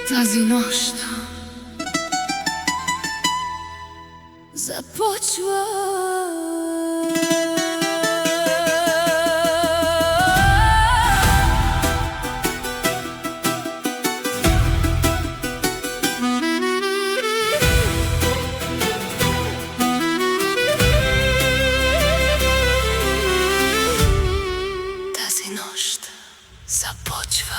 Тази нощ започва. Тази нощ започва.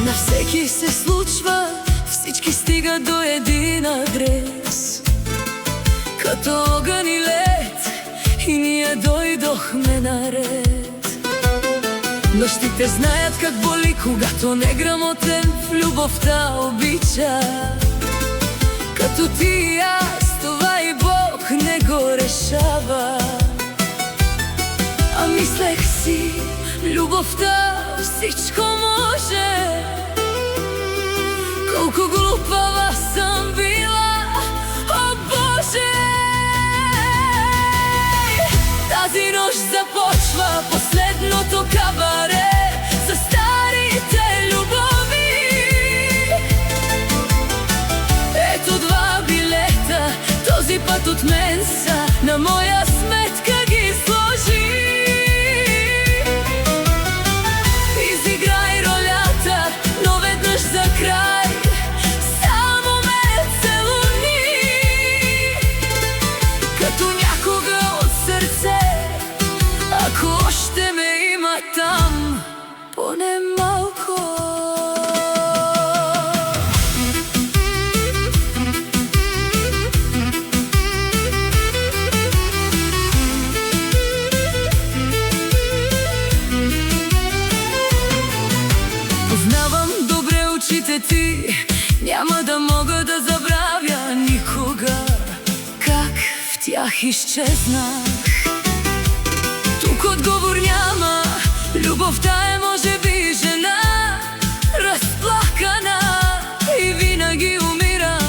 На всеки се случва, всички стига до един адрес. Като огън и лед, и ние дойдохме наред. Нощите знаят как боли, когато неграмотен в любовта обича. Като ти и аз, това и Бог не го решава. А мислех си, любовта всичко може. Колко глупава съм била, о Боже! Тази нощ започва последното кабаре за старите любови. Ето два билета, този път от мен са, на моя сметка ги сложи. Изиграй ролята, но веднъж за край само ме целуни. Като някога от сърце, ако още ме има там, поне малко. Познавам добре очите ти, няма да мога да забравя никога как в тях изчезнах. Тук отговор няма, любовта е може би жена, разплакана и винаги умира,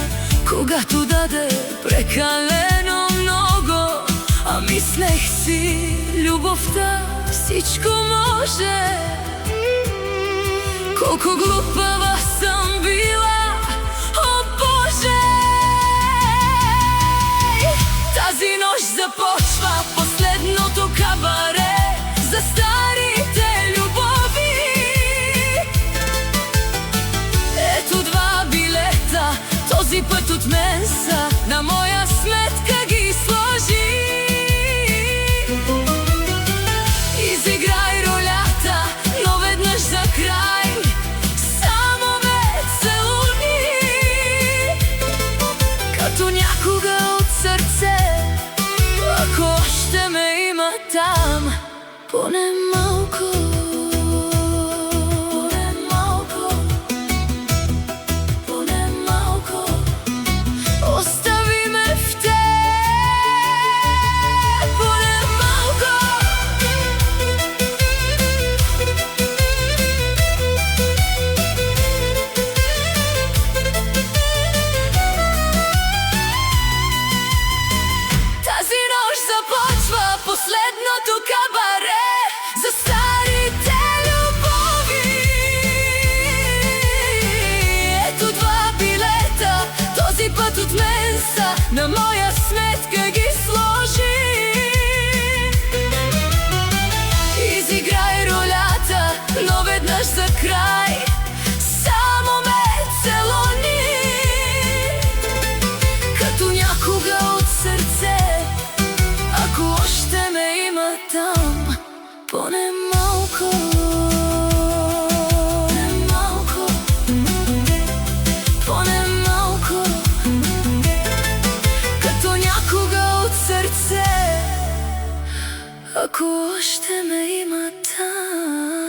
когато даде прекалено много. А мислех си, любовта всичко може. Колко глупава съм била, о Боже! Тази нощ започва последното кабаре за старите любови. Ето два билета, този път от мен са, на моя сметка ги сложи. Изиграй ролята, но веднъж за край само ме целуни. Като някога от сърце, ако още ме има там, поне малко. Поне малко. Поне малко. Остави ме в теб. Поне малко. Тази нощ започва последното кабаре за старите любови. Ето два билета, този път от мен са, на моя сметка ги сложи. Изиграй ролята, но веднъж за край само ме целуни. Като някога от сърце, ако още ме има там, поне малко. Поне малко. Поне малко. Като някога от сърце, ако още ме има там.